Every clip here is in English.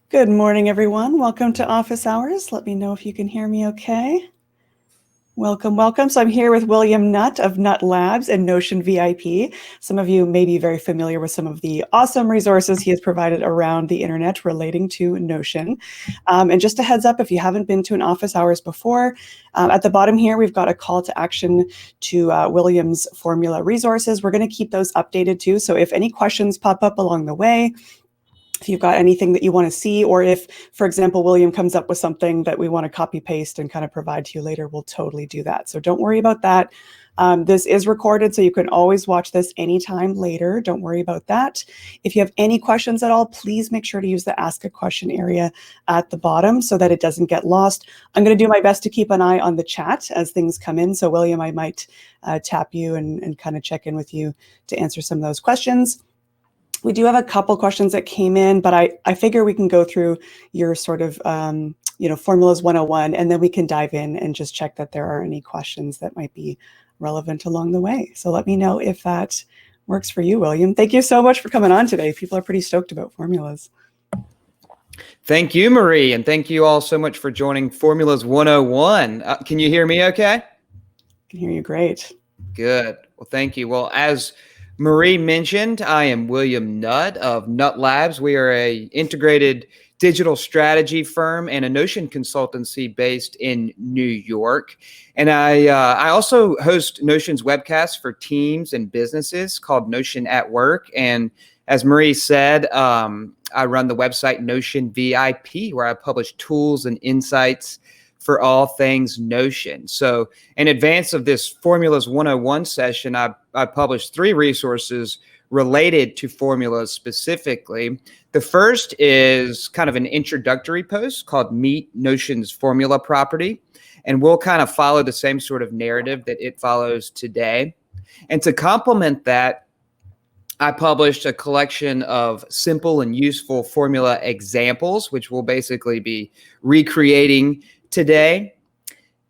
Good morning, everyone. Welcome to Office Hours. Let me know if you can hear me okay. Welcome, welcome. So I'm here with William Nutt of Nutt Labs and Notion VIP. Some of you may be very familiar with some of the awesome resources he has provided around the internet relating to Notion. And just a heads up, if you haven't been to an Office Hours before, at the bottom here, we've got a call to action to William's formula resources. We're going to keep those updated too. So if any questions pop up along the way, if you've got anything that you want to see, or if, for example, William comes up with something that we want to copy paste and kind of provide to you later, we'll totally do that. So don't worry about that. This is recorded, so you can always watch this anytime later. Don't worry about that. If you have any questions at all, please make sure to use the Ask a Question area at the bottom so that it doesn't get lost. I'm going to do my best to keep an eye on the chat as things come in. So William, I might tap you and kind of check in with you to answer some of those questions. We do have a couple questions that came in, but I figure we can go through your sort of, Formulas 101, and then we can dive in and just check that there are any questions that might be relevant along the way. So let me know if that works for you, William. Thank you so much for coming on today. People are pretty stoked about formulas. Thank you, Marie, and thank you all so much for joining Formulas 101. Can you hear me okay? I can hear you great. Good. Well, thank you. Well, as Marie mentioned, I am William Nutt of Nutt Labs. We are an integrated digital strategy firm and a Notion consultancy based in New York. And I also host Notion's webcasts for teams and businesses called Notion at Work. And as Marie said, I run the website Notion VIP, where I publish tools and insights for all things Notion. So in advance of this Formulas 101 session, I published 3 resources related to formulas specifically. The first is kind of an introductory post called Meet Notion's Formula Property. And we'll kind of follow the same sort of narrative that it follows today. And to complement that, I published a collection of simple and useful formula examples, which we'll basically be recreating today.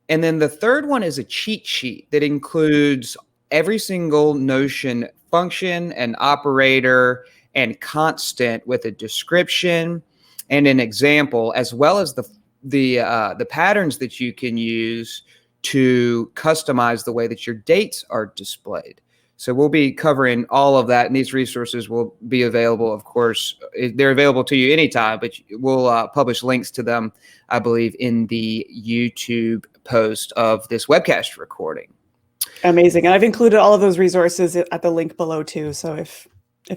And then the third one is a cheat sheet that includes every single Notion function and operator and constant with a description and an example, as well as the patterns that you can use to customize the way that your dates are displayed. So we'll be covering all of that, and these resources will be available, of course. They're available to you anytime, but we'll publish links to them, I believe, in the YouTube post of this webcast recording. Amazing. And I've included all of those resources at the link below too. So if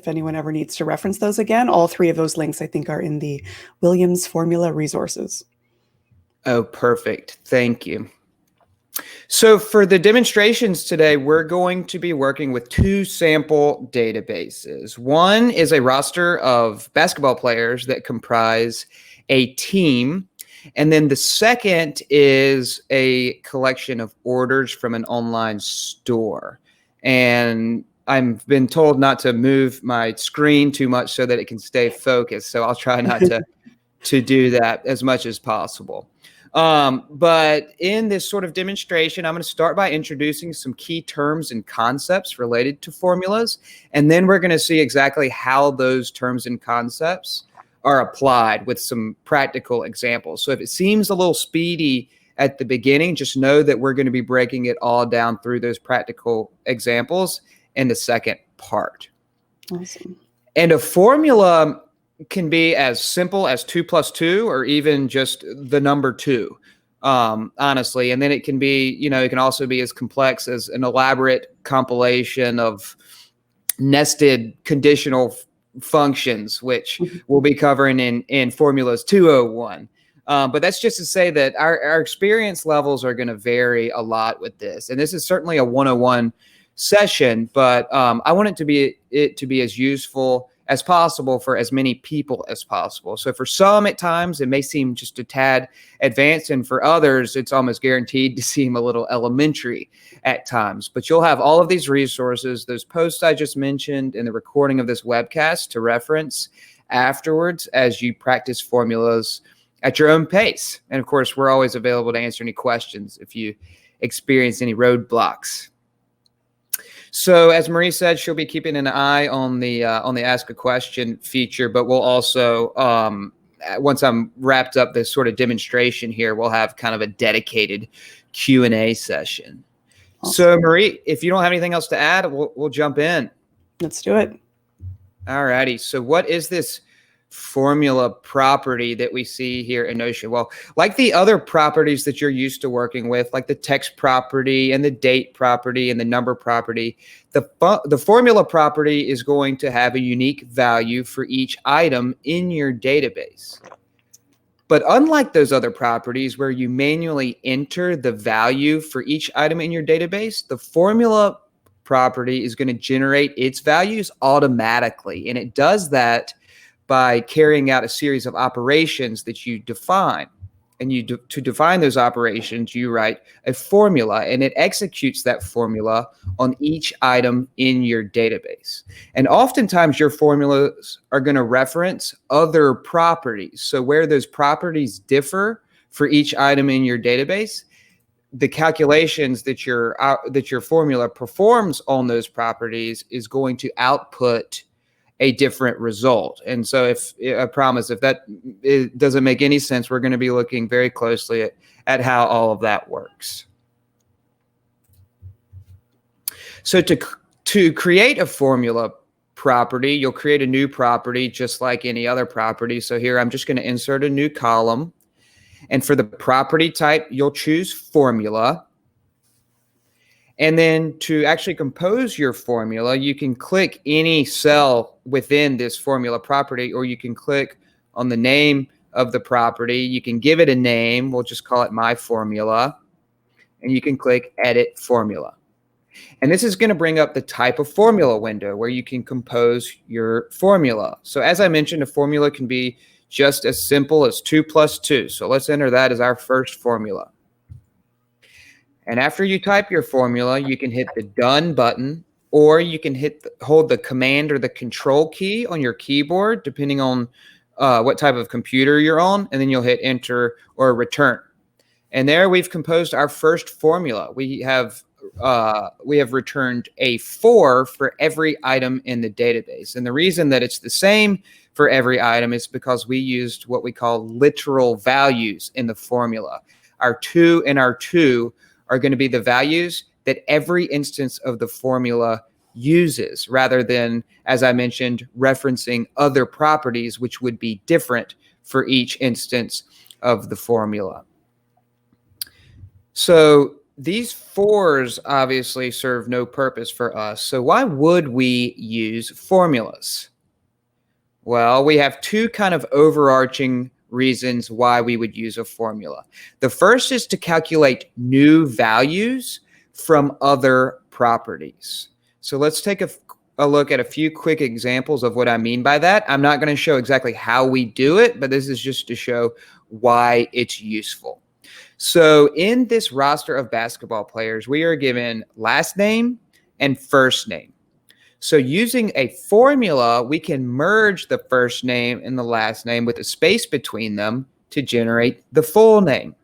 anyone ever needs to reference those again, all 3 of those links I think are in the Williams Formula resources. Oh, perfect. Thank you. So for the demonstrations today, we're going to be working with 2 sample databases. One is a roster of basketball players that comprise a team. And then the second is a collection of orders from an online store. And I've been told not to move my screen too much so that it can stay focused. So I'll try not to do that as much as possible. But in this sort of demonstration, I'm going to start by introducing some key terms and concepts related to formulas. And then we're going to see exactly how those terms and concepts are applied with some practical examples. So if it seems a little speedy at the beginning, just know that we're going to be breaking it all down through those practical examples in the second part. Awesome. And a formula can be as simple as 2 + 2, or even just the number 2, honestly. And then it can be, it can also be as complex as an elaborate compilation of nested conditional functions, which we'll be covering in Formulas 201. But that's just to say that our experience levels are going to vary a lot with this. And this is certainly a 101 session, but I want it to be as useful as possible for as many people as possible. So for some, at times, it may seem just a tad advanced, and for others, it's almost guaranteed to seem a little elementary at times. But you'll have all of these resources, those posts I just mentioned, and the recording of this webcast to reference afterwards as you practice formulas at your own pace. And of course, we're always available to answer any questions if you experience any roadblocks. So as Marie said, she'll be keeping an eye on the Ask a Question feature, but we'll also once I'm wrapped up this sort of demonstration here, we'll have kind of a dedicated Q&A session. Awesome. So Marie, if you don't have anything else to add, we'll jump in. Let's do it. All righty. So what is this formula property that we see here in Notion? Well, like the other properties that you're used to working with, like the text property and the date property and the number property, the formula property is going to have a unique value for each item in your database. But unlike those other properties where you manually enter the value for each item in your database, the formula property is going to generate its values automatically. And it does that by carrying out a series of operations that you define. And to define those operations, you write a formula, and it executes that formula on each item in your database. And oftentimes your formulas are going to reference other properties. So where those properties differ for each item in your database, the calculations that your formula performs on those properties is going to output a different result. And so if I promise, if that doesn't make any sense, we're going to be looking very closely at how all of that works. So to create a formula property, you'll create a new property just like any other property. So here I'm just going to insert a new column. And for the property type, you'll choose formula. And then to actually compose your formula, you can click any cell within this formula property, or you can click on the name of the property. You can give it a name. We'll just call it my formula. And you can click edit formula. And this is going to bring up the type of formula window where you can compose your formula. So as I mentioned, a formula can be just as simple as 2 plus 2. So let's enter that as our first formula. And after you type your formula, you can hit the done button, or you can hold the command or the control key on your keyboard, depending on what type of computer you're on, and then you'll hit enter or return. And there we've composed our first formula. We have returned a 4 for every item in the database. And the reason that it's the same for every item is because we used what we call literal values in the formula. Our 2 and our 2 are going to be the values that every instance of the formula uses, rather than, as I mentioned, referencing other properties which would be different for each instance of the formula. So these 4s obviously serve no purpose for us. So why would we use formulas? Well, we have 2 kind of overarching reasons why we would use a formula. The first is to calculate new values from other properties. So let's take a look at a few quick examples of what I mean by that. I'm not going to show exactly how we do it, but this is just to show why it's useful. So in this roster of basketball players, we are given last name and first name. So using a formula, we can merge the first name and the last name with a space between them to generate the full name.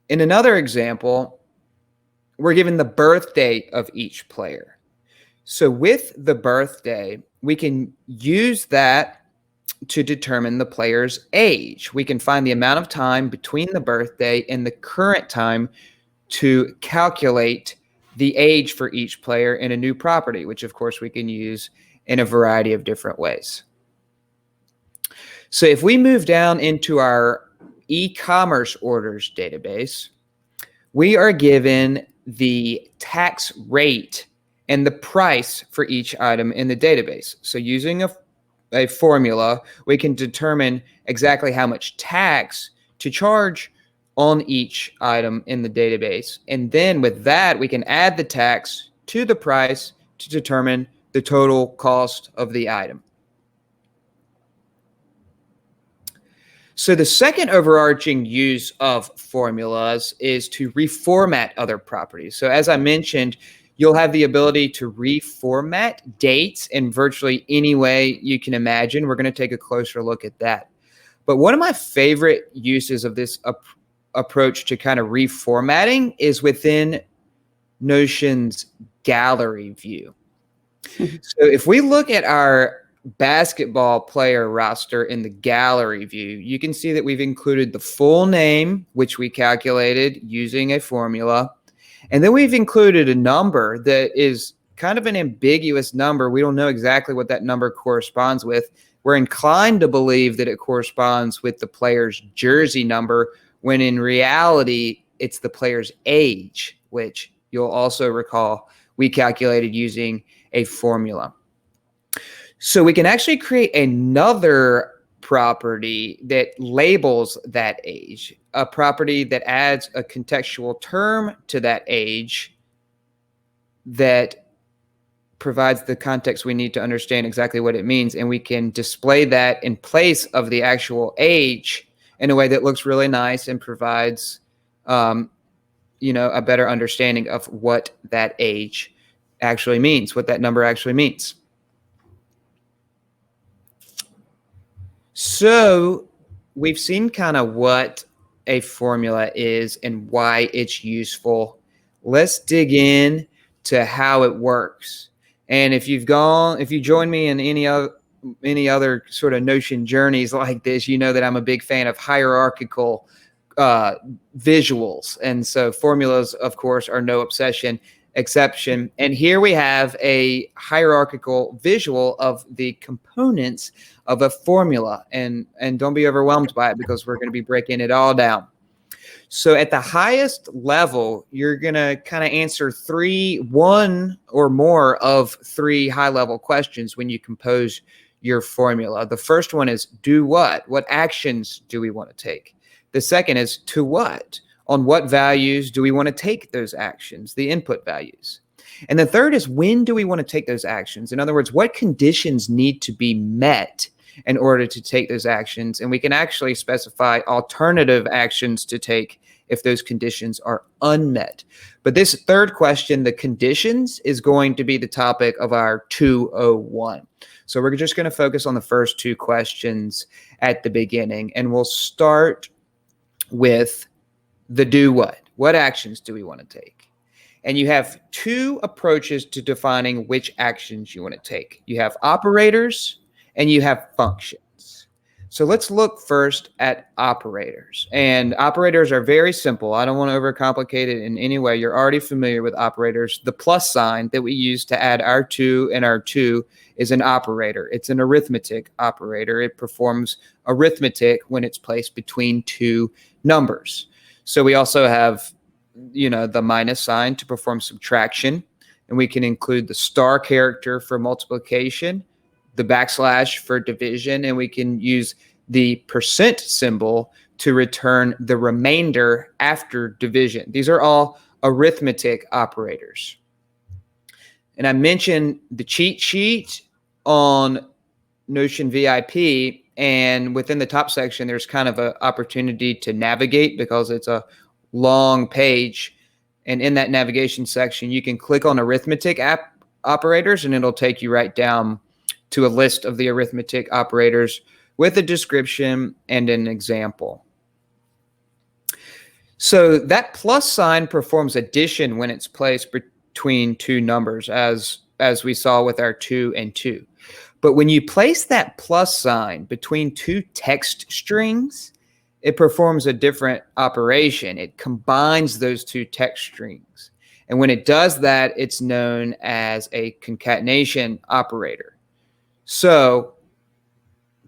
In another example, we're given the birthday of each player. So with the birthday, we can use that to determine the player's age. We can find the amount of time between the birthday and the current time to calculate the age for each player in a new property, which of course we can use in a variety of different ways. So if we move down into our e-commerce orders database, we are given the tax rate and the price for each item in the database. So using a formula, we can determine exactly how much tax to charge on each item in the database. And then with that, we can add the tax to the price to determine the total cost of the item. So the second overarching use of formulas is to reformat other properties. So as I mentioned, you'll have the ability to reformat dates in virtually any way you can imagine. We're going to take a closer look at that. But one of my favorite uses of this approach to kind of reformatting is within Notion's gallery view. So if we look at our basketball player roster in the gallery view, you can see that we've included the full name, which we calculated using a formula. And then we've included a number that is kind of an ambiguous number. We don't know exactly what that number corresponds with. We're inclined to believe that it corresponds with the player's jersey number, when in reality, it's the player's age, which you'll also recall we calculated using a formula. So we can actually create another property that labels that age, a property that adds a contextual term to that age that provides the context we need to understand exactly what it means. And we can display that in place of the actual age in a way that looks really nice and provides, a better understanding of what that age actually means, what that number actually means. So we've seen kind of what a formula is and why it's useful. Let's dig in to how it works. And if you join me in any other sort of Notion journeys like this, you know that I'm a big fan of hierarchical visuals. And so formulas, of course, are no exception. And here we have a hierarchical visual of the components of a formula. And don't be overwhelmed by it, because we're going to be breaking it all down. So at the highest level, you're going to kind of answer one or more of three high-level questions when you compose your formula. The first one is, do what? What actions do we want to take? The second is, to what? On what values do we want to take those actions, the input values? And the third is, when do we want to take those actions? In other words, what conditions need to be met in order to take those actions? And we can actually specify alternative actions to take if those conditions are unmet. But this third question, the conditions, is going to be the topic of our 201. So we're just going to focus on the first two questions at the beginning, and we'll start with the do what. What actions do we want to take? And you have two approaches to defining which actions you want to take. You have operators and you have functions. So let's look first at operators. And operators are very simple. I don't want to overcomplicate it in any way. You're already familiar with operators. The plus sign that we use to add our 2 and our 2 is an operator. It's an arithmetic operator. It performs arithmetic when it's placed between two numbers. So we also have, the minus sign to perform subtraction, and we can include the star character for multiplication, the backslash for division, and we can use the percent symbol to return the remainder after division. These are all arithmetic operators. And I mentioned the cheat sheet on Notion VIP, and within the top section, there's kind of an opportunity to navigate because it's a long page. And in that navigation section, you can click on arithmetic operators, and it'll take you right down to a list of the arithmetic operators with a description and an example. So that plus sign performs addition when it's placed between two numbers, as we saw with our 2 and 2. But when you place that plus sign between two text strings, it performs a different operation. It combines those two text strings. And when it does that, it's known as a concatenation operator. So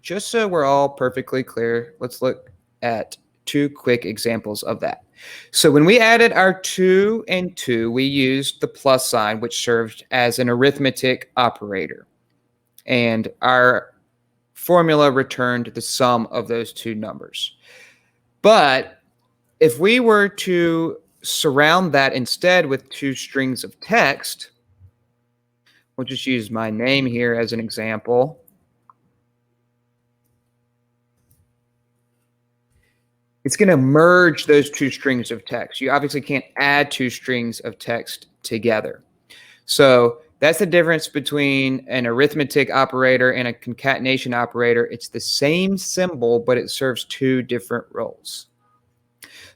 just so we're all perfectly clear, let's look at two quick examples of that. So when we added our 2 and 2, we used the plus sign, which served as an arithmetic operator. And our formula returned the sum of those two numbers. But if we were to surround that instead with two strings of text, we'll just use my name here as an example. It's going to merge those two strings of text. You obviously can't add two strings of text together. So that's the difference between an arithmetic operator and a concatenation operator. It's the same symbol, but it serves two different roles.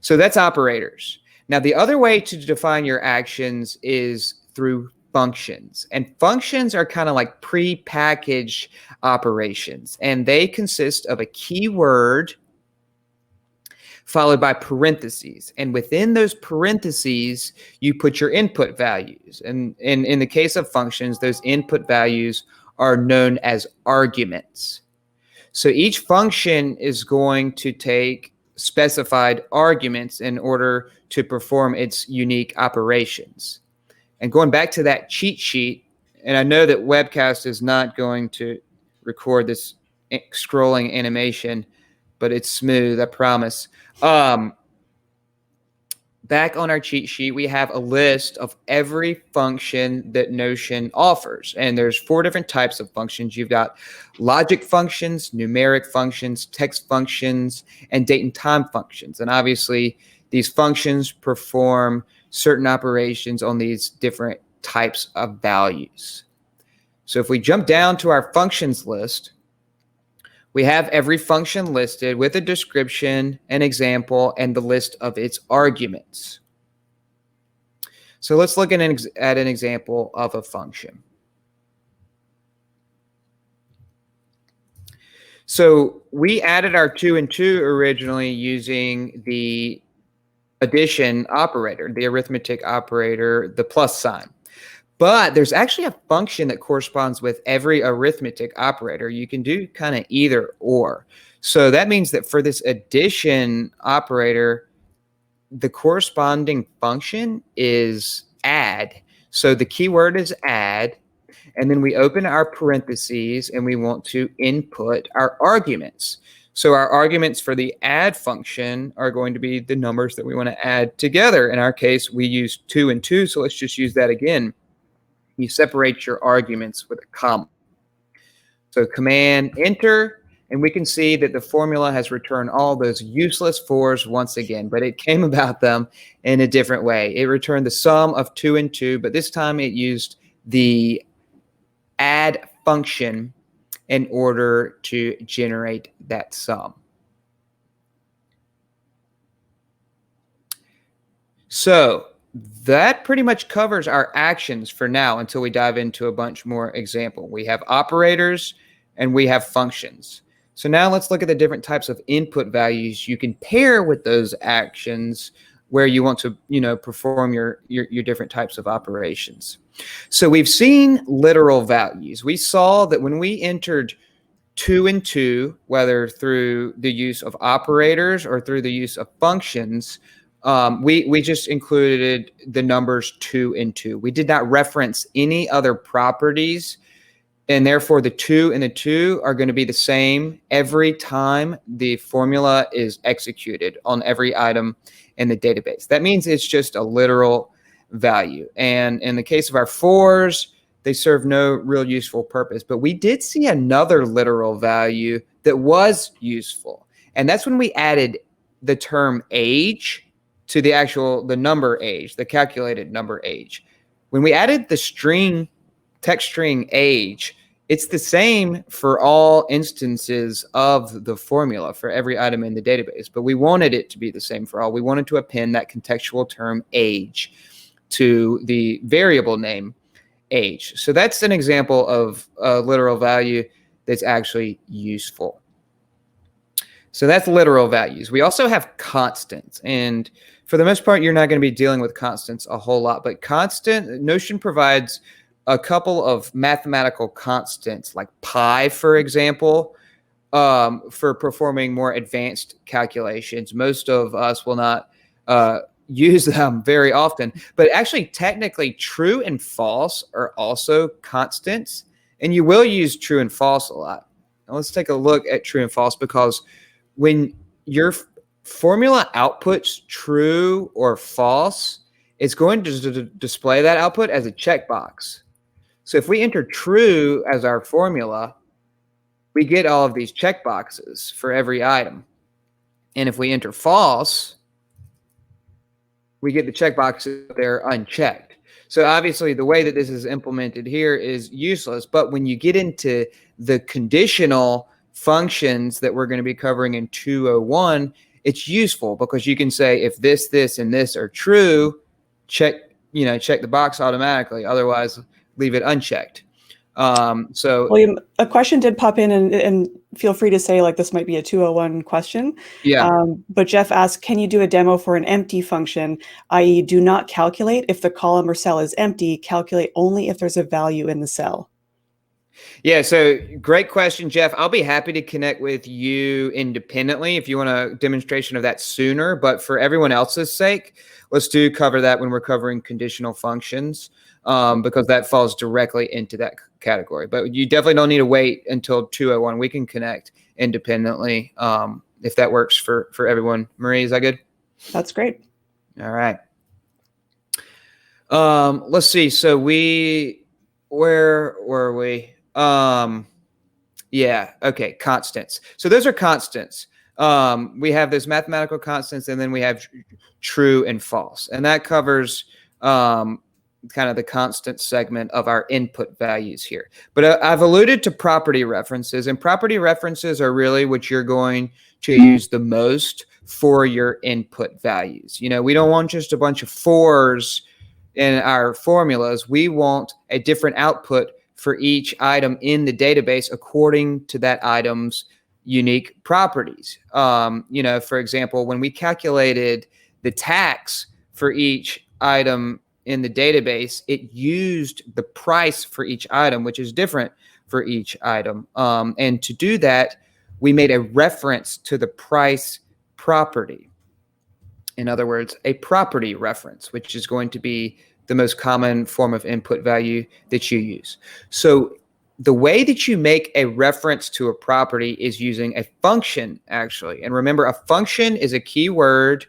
So that's operators. Now, the other way to define your actions is through functions. And functions are kind of like pre-packaged operations, and they consist of a keyword followed by parentheses. And within those parentheses, you put your input values. And in the case of functions, those input values are known as arguments. So each function is going to take specified arguments in order to perform its unique operations. And going back to that cheat sheet, and I know that webcast is not going to record this scrolling animation, but it's smooth, I promise. Back on our cheat sheet, we have a list of every function that Notion offers. And there's 4 different types of functions. You've got logic functions, numeric functions, text functions, and date and time functions. And obviously, these functions perform certain operations on these different types of values. So if we jump down to our functions list, we have every function listed with a description, an example, and the list of its arguments. So let's look at an example of a function. So we added our 2 and 2 originally using the addition operator, the arithmetic operator, the plus sign. But there's actually a function that corresponds with every arithmetic operator. You can do kind of either or. So that means that for this addition operator, the corresponding function is add. So the keyword is add, and then we open our parentheses and we want to input our arguments. So our arguments for the add function are going to be the numbers that we want to add together. In our case, we use 2 and 2, so let's just use that again. You separate your arguments with a comma. So Command Enter, and we can see that the formula has returned all those useless 4s once again, but it came about them in a different way. It returned the sum of 2 and 2, but this time it used the add function in order to generate that sum. So that pretty much covers our actions for now until we dive into a bunch more example. We have operators and we have functions. So now let's look at the different types of input values you can pair with those actions where you want to, perform your different types of operations. So we've seen literal values. We saw that when we entered 2 and 2, whether through the use of operators or through the use of functions, we just included the numbers 2 and 2. We did not reference any other properties, and therefore the 2 and the 2 are going to be the same every time the formula is executed on every item in the database. That means it's just a literal value. And in the case of our 4s, they serve no real useful purpose. But we did see another literal value that was useful. And that's when we added the term age to the number age, the calculated number age. When we added the text string age, it's the same for all instances of the formula for every item in the database, but we wanted it to be the same for all. We wanted to append that contextual term age to the variable name age. So that's an example of a literal value that's actually useful. So that's literal values. We also have constants, and for the most part, you're not going to be dealing with constants a whole lot, but Notion provides a couple of mathematical constants like pi, for example, for performing more advanced calculations. Most of us will not use them very often, but actually technically true and false are also constants, and you will use true and false a lot. Now let's take a look at true and false, because when your formula outputs true or false, it's going to display that output as a checkbox. So if we enter true as our formula, we get all of these checkboxes for every item. And if we enter false, we get the checkboxes there unchecked. So obviously the way that this is implemented here is useless, but when you get into the conditional functions that we're going to be covering in 201, it's useful because you can say if this, and this are true, check check the box automatically. Otherwise, leave it unchecked. So William, a question did pop in, and feel free to say like this might be a 201 question. yeah. But Jeff asked, can you do a demo for an empty function, i.e. do not calculate if the column or cell is empty, calculate only if there's a value in the cell? Yeah, so great question, Jeff. I'll be happy to connect with you independently if you want a demonstration of that sooner. But for everyone else's sake, let's cover that when we're covering conditional functions, because that falls directly into that category. But you definitely don't need to wait until 201. We can connect independently if that works for everyone. Marie, is that good? That's great. All right. Let's see. So where were we? Yeah. Okay. Constants. So those are constants. We have those mathematical constants, and then we have true and false, and that covers kind of the constant segment of our input values here. But I've alluded to property references, and property references are really what you're going to use the most for your input values. We don't want just a bunch of 4s in our formulas. We want a different output for each item in the database according to that item's unique properties. For example, when we calculated the tax for each item in the database, it used the price for each item, which is different for each item. And to do that, we made a reference to the price property. In other words, a property reference, which is going to be the most common form of input value that you use. So the way that you make a reference to a property is using a function, actually. And remember, a function is a keyword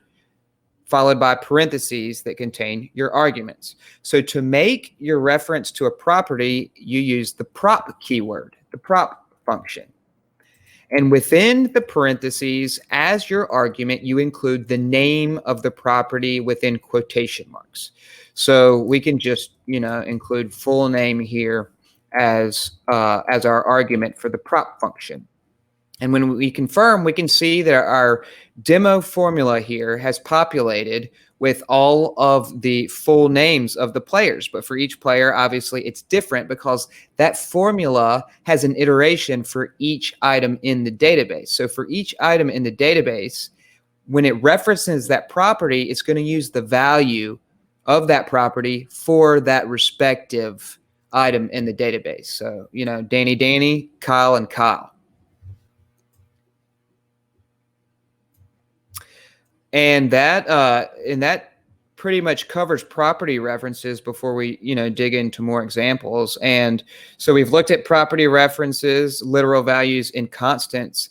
followed by parentheses that contain your arguments. So to make your reference to a property, you use the prop keyword, the prop function. And within the parentheses, as your argument, you include the name of the property within quotation marks. So we can just, include full name here as our argument for the prop function. And when we confirm, we can see that our demo formula here has populated with all of the full names of the players. But for each player, obviously, it's different because that formula has an iteration for each item in the database. So for each item in the database, when it references that property, it's going to use the value of that property for that respective item in the database. So, Danny, Kyle, and Kyle. And that pretty much covers property references before we, dig into more examples. And so we've looked at property references, literal values, and constants.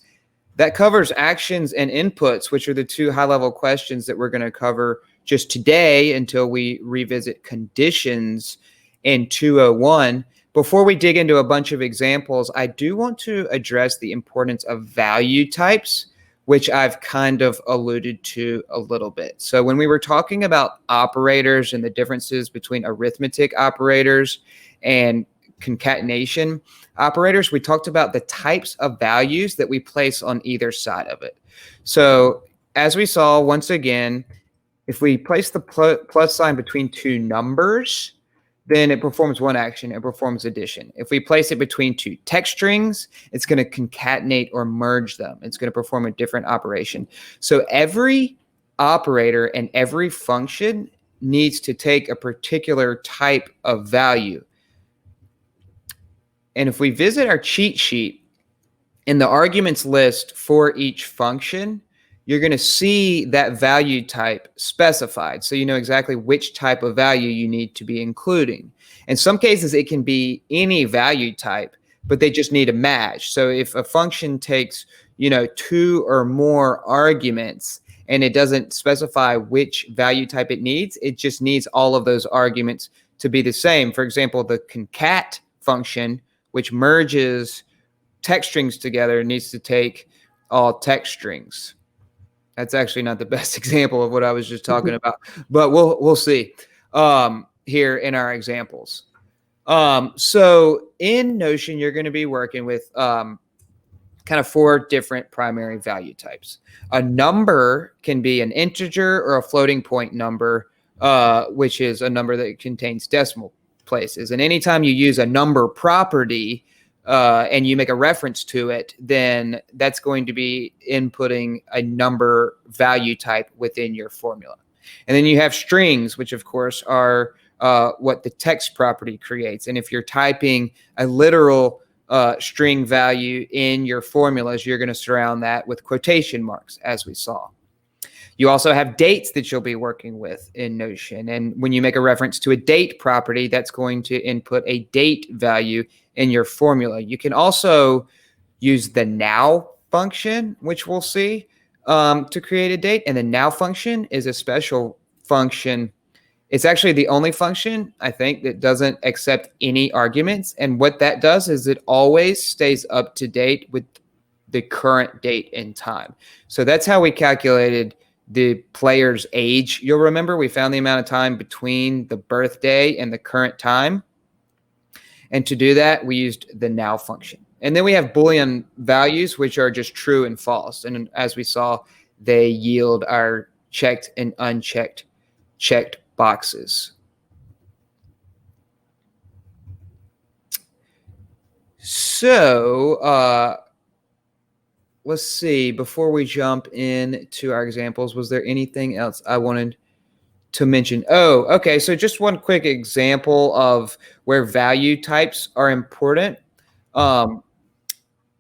That covers actions and inputs, which are the two high-level questions that we're going to cover just today until we revisit conditions in 201. Before we dig into a bunch of examples, I do want to address the importance of value types, which I've kind of alluded to a little bit. So when we were talking about operators and the differences between arithmetic operators and concatenation operators, we talked about the types of values that we place on either side of it. So as we saw, once again, if we place the plus sign between two numbers, then it performs one action, it performs addition. If we place it between two text strings, it's going to concatenate or merge them. It's going to perform a different operation. So every operator and every function needs to take a particular type of value. And if we visit our cheat sheet, in the arguments list for each function, you're going to see that value type specified. So you know exactly which type of value you need to be including. In some cases, it can be any value type, but they just need a match. So if a function takes, 2 or more arguments and it doesn't specify which value type it needs, it just needs all of those arguments to be the same. For example, the concat function, which merges text strings together, needs to take all text strings. That's actually not the best example of what I was just talking about, but we'll see here in our examples. So in Notion, you're going to be working with kind of 4 different primary value types. A number can be an integer or a floating point number which is a number that contains decimal places. And anytime you use a number property and you make a reference to it, then that's going to be inputting a number value type within your formula. And then you have strings, which of course are what the text property creates. And if you're typing a literal string value in your formulas, you're going to surround that with quotation marks, as we saw. You also have dates that you'll be working with in Notion. And when you make a reference to a date property, that's going to input a date value in your formula. You can also use the now function, which we'll see, to create a date. And the now function is a special function. It's actually the only function, I think, that doesn't accept any arguments. And what that does is it always stays up to date with the current date and time. So that's how we calculated the player's age. You'll remember we found the amount of time between the birthday and the current time. And to do that, we used the now function. And then we have Boolean values, which are just true and false. And as we saw, they yield our checked and unchecked checked boxes. So let's see, before we jump into our examples, was there anything else I wanted to mention? Oh, okay. So just one quick example of where value types are important.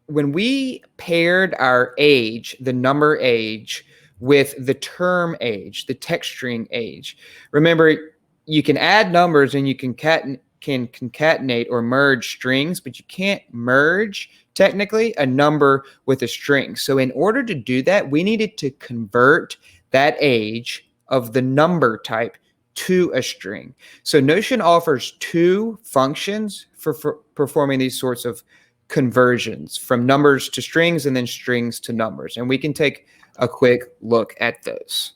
When we paired our age, the number age, with the term age, the text string age, remember, you can add numbers and you can concatenate or merge strings, but you can't merge technically a number with a string. So in order to do that, we needed to convert that age of the number type to a string. So Notion offers two functions for performing these sorts of conversions, from numbers to strings and then strings to numbers. And we can take a quick look at those.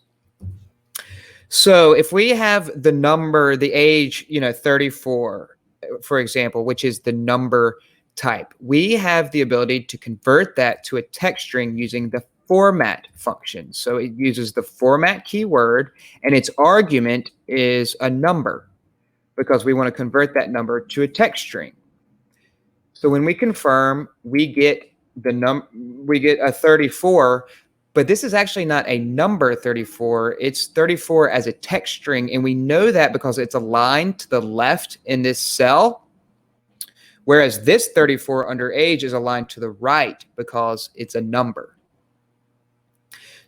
So if we have the number, the age, 34, for example, which is the number type, we have the ability to convert that to a text string using the format function. So it uses the format keyword, and its argument is a number because we want to convert that number to a text string. So when we confirm, we get a 34, but this is actually not a number 34. It's 34 as a text string, and we know that because it's aligned to the left in this cell, whereas this 34 under age is aligned to the right because it's a number.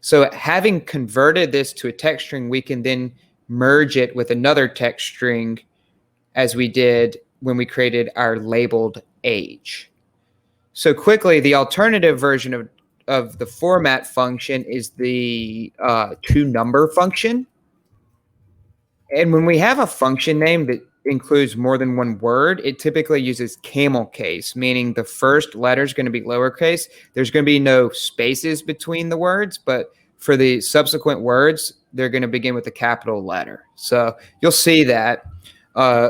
So having converted this to a text string, we can then merge it with another text string, as we did when we created our labeled age. So quickly, the alternative version of the format function is the toNumber function. And when we have a function name that includes more than one word, it typically uses camel case, meaning the first letter is going to be lowercase. There's going to be no spaces between the words, but for the subsequent words, they're going to begin with a capital letter. So you'll see that.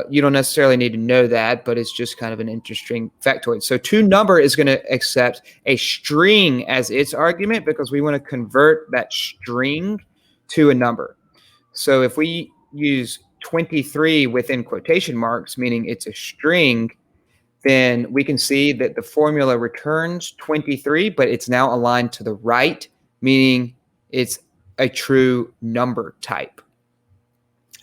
You don't necessarily need to know that, but it's just kind of an interesting factoid. So toNumber is going to accept a string as its argument because we want to convert that string to a number. So if we use 23 within quotation marks, meaning it's a string, then we can see that the formula returns 23, but it's now aligned to the right, meaning it's a true number type.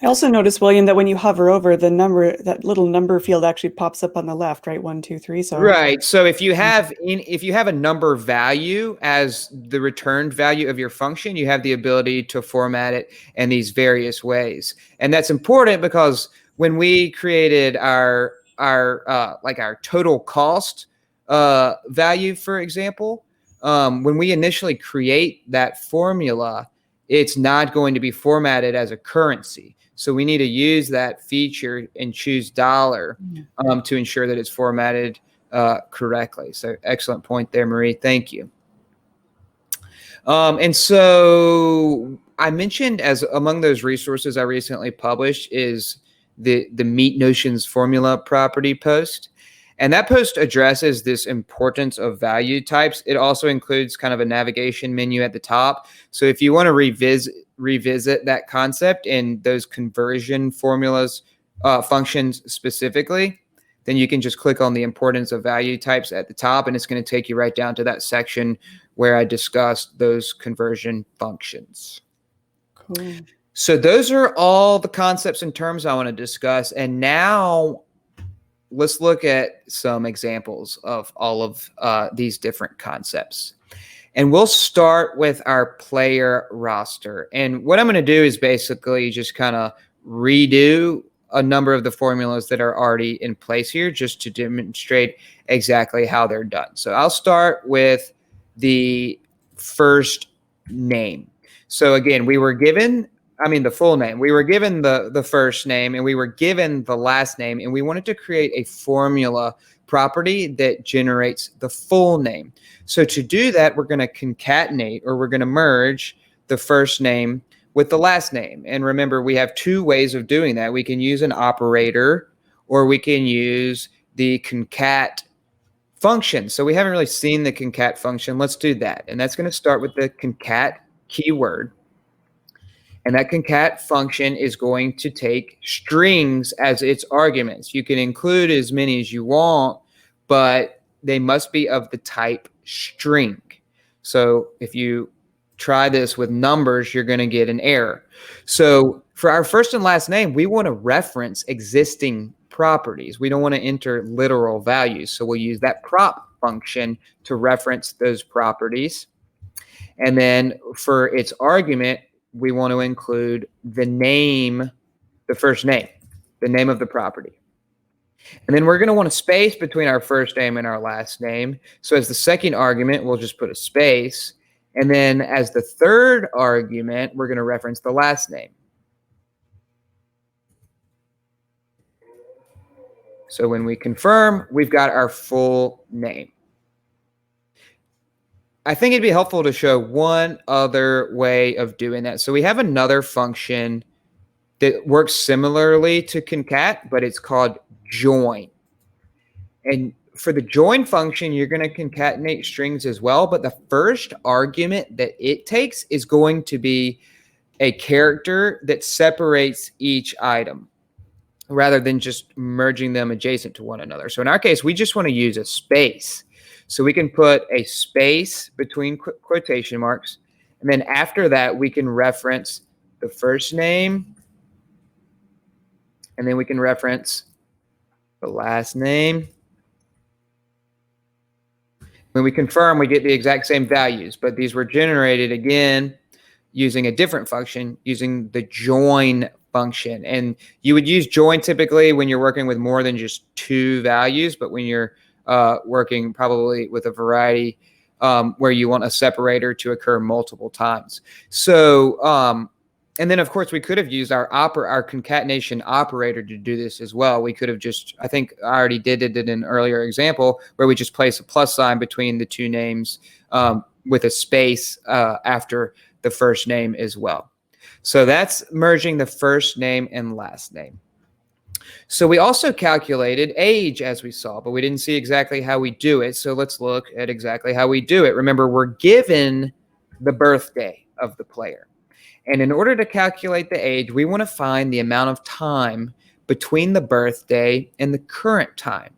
I also noticed, William, that when you hover over the number, that little number field actually pops up on the left, right? 1, 2, 3. So right. So if you have a number value as the returned value of your function, you have the ability to format it in these various ways. And that's important because when we created our total cost value, for example, when we initially create that formula, it's not going to be formatted as a currency. So we need to use that feature and choose dollar to ensure that it's formatted correctly. So excellent point there, Marie. Thank you. And so I mentioned, as among those resources I recently published, is the Meet Notions formula property post. And that post addresses this importance of value types. It also includes kind of a navigation menu at the top. So if you want to revisit that concept and those conversion formulas, functions specifically, then you can just click on the importance of value types at the top, and it's going to take you right down to that section where I discussed those conversion functions. Cool. So those are all the concepts and terms I want to discuss. And now let's look at some examples of all of these different concepts. And we'll start with our player roster. And what I'm going to do is basically just kind of redo a number of the formulas that are already in place here just to demonstrate exactly how they're done. So I'll start with the first name. So again, we were given, the full name. We were given the first name and we were given the last name, and we wanted to create a formula property that generates the full name. So to do that, we're going to concatenate, or we're going to merge the first name with the last name. And remember, we have two ways of doing that. We can use an operator, or we can use the concat function. So we haven't really seen the concat function. Let's do that. And that's going to start with the concat keyword. And that concat function is going to take strings as its arguments. You can include as many as you want, but they must be of the type string. So if you try this with numbers, you're going to get an error. So for our first and last name, we want to reference existing properties. We don't want to enter literal values. So we'll use that prop function to reference those properties. And then for its argument, we want to include the name, the first name, the name of the property. And then we're going to want a space between our first name and our last name. So as the second argument, we'll just put a space. And then as the third argument, we're going to reference the last name. So when we confirm, we've got our full name. I think it'd be helpful to show one other way of doing that. So we have another function that works similarly to concat, but it's called join. And for the join function, you're going to concatenate strings as well, but the first argument that it takes is going to be a character that separates each item rather than just merging them adjacent to one another. So in our case, we just want to use a space. So we can put a space between quotation marks, and then after that, we can reference the first name, and then we can reference the last name. When we confirm, we get the exact same values, but these were generated again using a different function, using the join function. And you would use join typically when you're working with more than just two values, but when you're working probably with a variety where you want a separator to occur multiple times. So, and then of course we could have used our concatenation operator to do this as well. We could have just, I think I already did it in an earlier example where we just place a plus sign between the two names with a space after the first name as well. So that's merging the first name and last name. So we also calculated age as we saw, but we didn't see exactly how we do it. So let's look at exactly how we do it. Remember, we're given the birthday of the player. And in order to calculate the age, we want to find the amount of time between the birthday and the current time.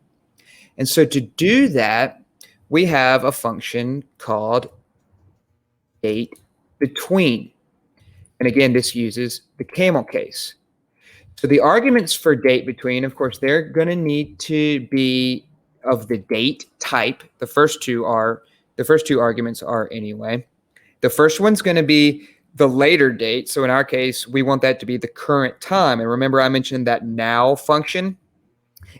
And so to do that, we have a function called date between. And again, this uses the camel case. So the arguments for date between, of course, they're going to need to be of the date type. The first two arguments are anyway. The first one's going to be the later date. So in our case, we want that to be the current time. And remember, I mentioned that now function.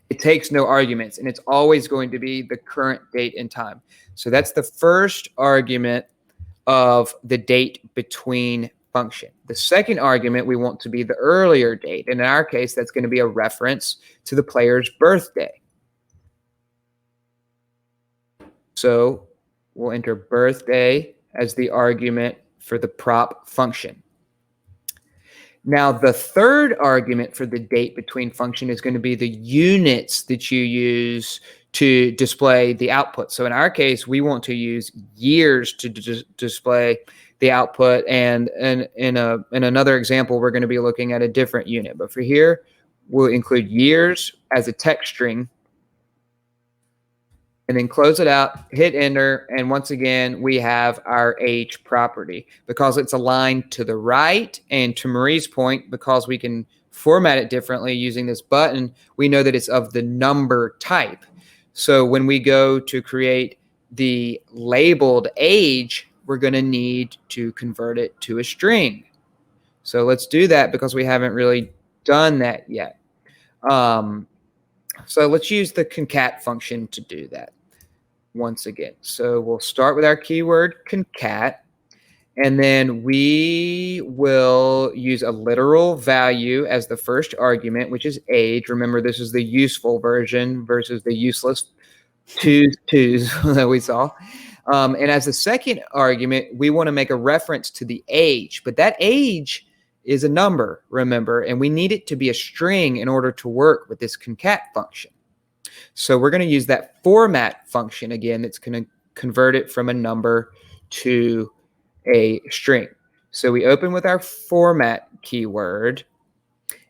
It takes no arguments, and it's always going to be the current date and time. So that's the first argument of the date between function. The second argument we want to be the earlier date. And in our case, that's going to be a reference to the player's birthday. So we'll enter birthday as the argument for the prop function. Now, the third argument for the date between function is going to be the units that you use to display the output. So in our case, we want to use years to display the output. And in another example, we're going to be looking at a different unit. But for here, we'll include years as a text string, and then close it out, hit enter, and once again, we have our age property. Because it's aligned to the right, and to Marie's point, because we can format it differently using this button, we know that it's of the number type. So when we go to create the labeled age, we're going to need to convert it to a string. So let's do that because we haven't really done that yet. So let's use the concat function to do that once again. So we'll start with our keyword concat, and then we will use a literal value as the first argument, which is age. Remember, this is the useful version versus the useless twos that we saw. And as the second argument, we want to make a reference to the age, but that age is a number, remember, and we need it to be a string in order to work with this concat function. So we're going to use that format function again. It's going to convert it from a number to a string. So we open with our format keyword,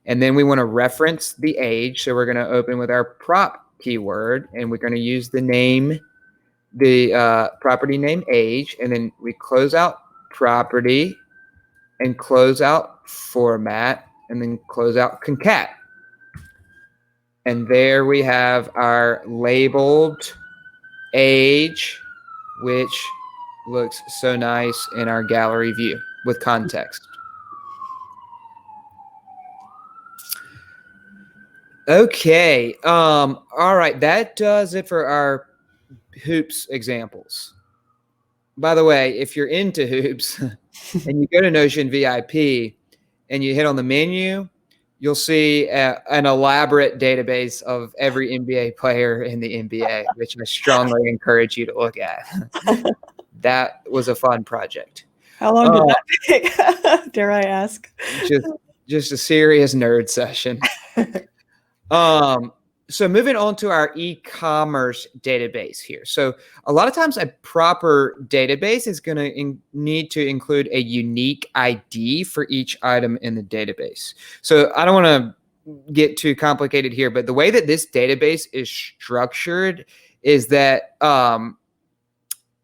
and then we want to reference the age. So we're going to open with our prop keyword, and we're going to use the name, the property name age, and then we close out property and close out format, and then close out concat. And there we have our labeled age, which looks so nice in our gallery view with context. Okay. All right. That does it for our hoops examples. By the way, if you're into hoops and you go to Notion VIP and you hit on the menu, you'll see an elaborate database of every NBA player in the NBA, which I strongly encourage you to look at. That was a fun project. How long did that take? Dare I ask? Just a serious nerd session. So moving on to our e-commerce database here. So a lot of times a proper database is going to need to include a unique ID for each item in the database. So I don't want to get too complicated here, but the way that this database is structured is that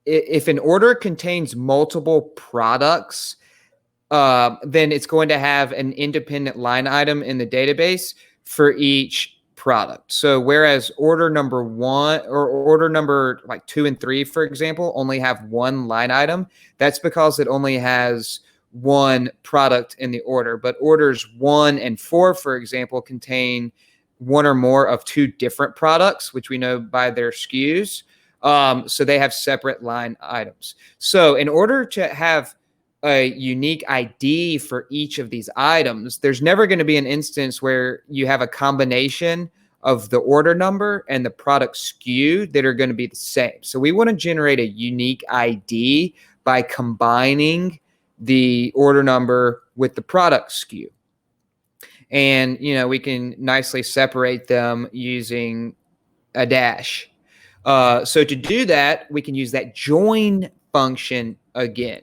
if an order contains multiple products, then it's going to have an independent line item in the database for each product. So whereas order number 1 or order number like 2 and 3, for example, only have one line item, that's because it only has one product in the order. But orders 1 and 4, for example, contain one or more of 2 different products, which we know by their SKUs. So they have separate line items. So in order to have a unique ID for each of these items, there's never going to be an instance where you have a combination of the order number and the product SKU that are going to be the same. So we want to generate a unique ID by combining the order number with the product SKU. And, we can nicely separate them using a dash. So to do that, we can use that join function again.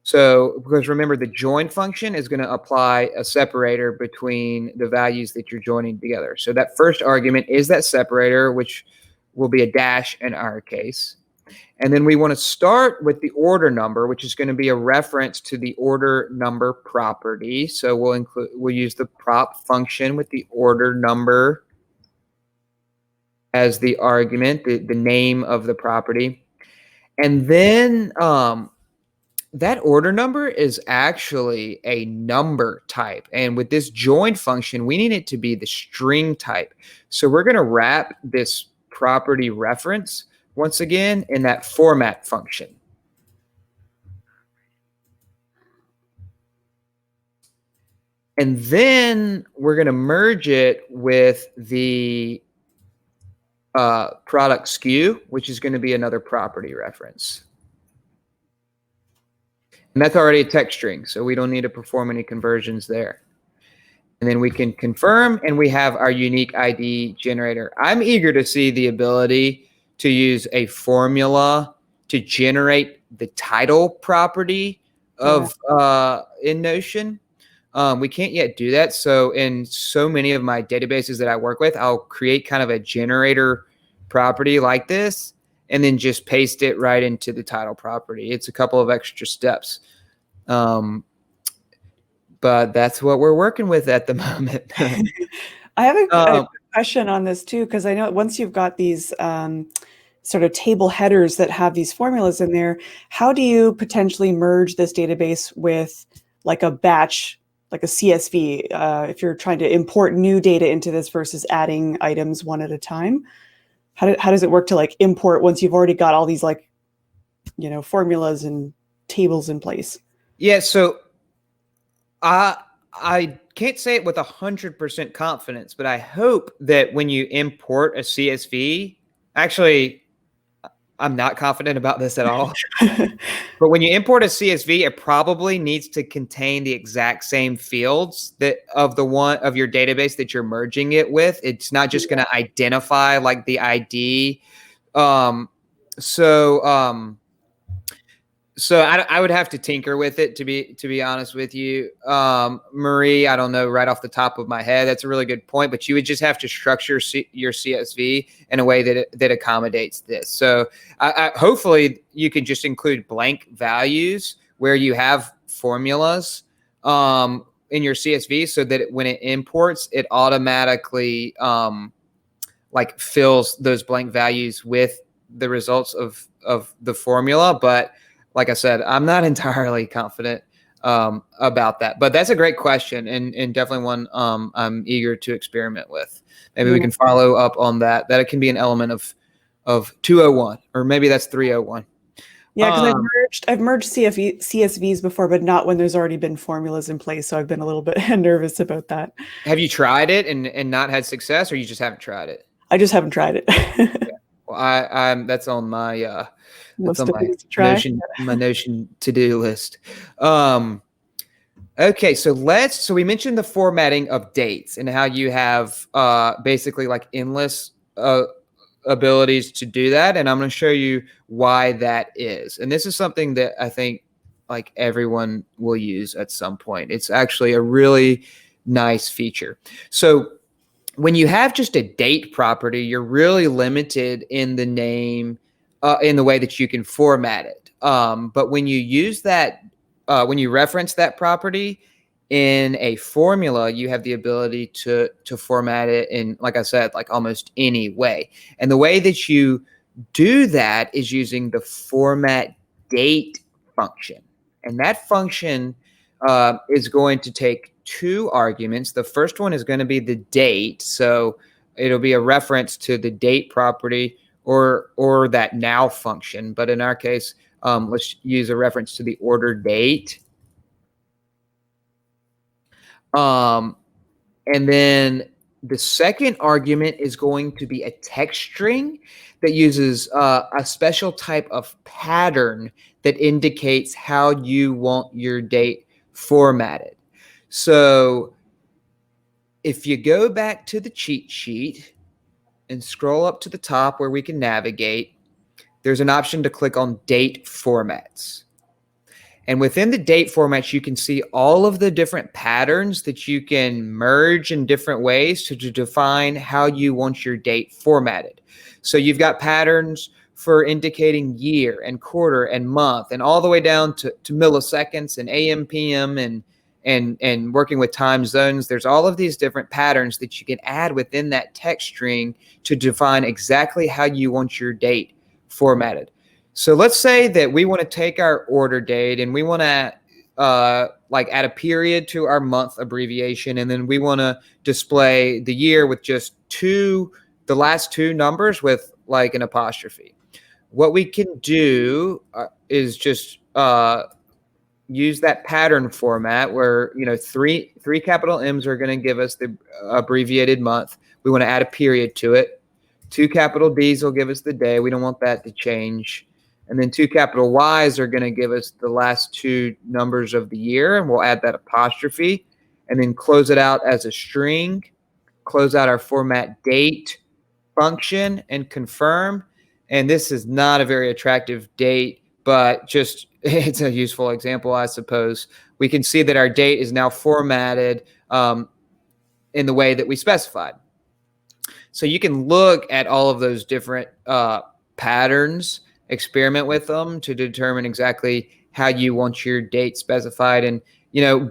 So, because remember, the join function is going to apply a separator between the values that you're joining together. So that first argument is that separator, which will be a dash in our case. And then we want to start with the order number, which is going to be a reference to the order number property. So we'll use the prop function with the order number as the argument, the name of the property. And then that order number is actually a number type. And with this join function, we need it to be the string type. So we're going to wrap this property reference once again in that format function. And then we're going to merge it with the product SKU, which is going to be another property reference. And that's already a text string, so we don't need to perform any conversions there. And then we can confirm, and we have our unique ID generator. I'm eager to see the ability to use a formula to generate the title property of in Notion. We can't yet do that. So in so many of my databases that I work with, I'll create kind of a generator property like this, and then just paste it right into the title property. It's a couple of extra steps. But that's what we're working with at the moment. I have a question on this too, because I know once you've got these sort of table headers that have these formulas in there, how do you potentially merge this database with like a batch, like a CSV, if you're trying to import new data into this versus adding items one at a time? How does it work to like import once you've already got all these like, formulas and tables in place? Yeah, so I can't say it with 100% confidence, but I hope that when you import a CSV, actually, I'm not confident about this at all. But when you import a CSV, it probably needs to contain the exact same fields that of the one of your database that you're merging it with. It's not just going to identify like the ID. So I would have to tinker with it to be honest with you, Marie. I don't know right off the top of my head. That's a really good point, but you would just have to structure your CSV in a way that accommodates this. So hopefully you can just include blank values where you have formulas in your CSV, so that when it imports, it automatically like fills those blank values with the results of the formula. But like I said, I'm not entirely confident about that, but that's a great question, and definitely one I'm eager to experiment with. Maybe we can follow up on that. That it can be an element of 201, or maybe that's 301. Yeah, because I've merged CSVs before, but not when there's already been formulas in place. So I've been a little bit nervous about that. Have you tried it and not had success, or you just haven't tried it? I just haven't tried it. Yeah. Well, I'm that's on my that's on my Notion to-do list. Okay, so we mentioned the formatting of dates and how you have basically like endless abilities to do that, and I'm going to show you why that is. And this is something that I think like everyone will use at some point. It's actually a really nice feature. So when you have just a date property, you're really limited in the name, in the way that you can format it. But when you use that, when you reference that property in a formula, you have the ability to format it in, like I said, like almost any way. And the way that you do that is using the format date function. And that function is going to take two arguments. The first one is going to be the date. So it'll be a reference to the date property or that now function. But in our case, let's use a reference to the order date. And then the second argument is going to be a text string that uses a special type of pattern that indicates how you want your date formatted. So if you go back to the cheat sheet and scroll up to the top where we can navigate, there's an option to click on date formats. And within the date formats, you can see all of the different patterns that you can merge in different ways to define how you want your date formatted. So you've got patterns for indicating year and quarter and month, and all the way down to milliseconds and AM, PM, and working with time zones. There's all of these different patterns that you can add within that text string to define exactly how you want your date formatted. So let's say that we want to take our order date and we want to like add a period to our month abbreviation, and then we want to display the year with just the last two numbers with like an apostrophe. What we can do is just use that pattern format where, three capital M's are going to give us the abbreviated month. We want to add a period to it. Two capital D's will give us the day. We don't want that to change. And then 2 capital Y's are going to give us the last 2 numbers of the year, and we'll add that apostrophe, and then close it out as a string, close out our format date function, and confirm. And this is not a very attractive date, but just it's a useful example, I suppose. We can see that our date is now formatted in the way that we specified. So you can look at all of those different patterns, experiment with them to determine exactly how you want your date specified. And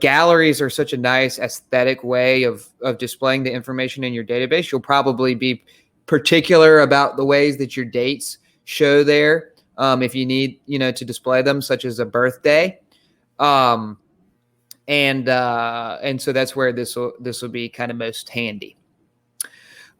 galleries are such a nice aesthetic way of displaying the information in your database. You'll probably be particular about the ways that your dates show there if you need to display them, such as a birthday. And so that's where this will be kind of most handy.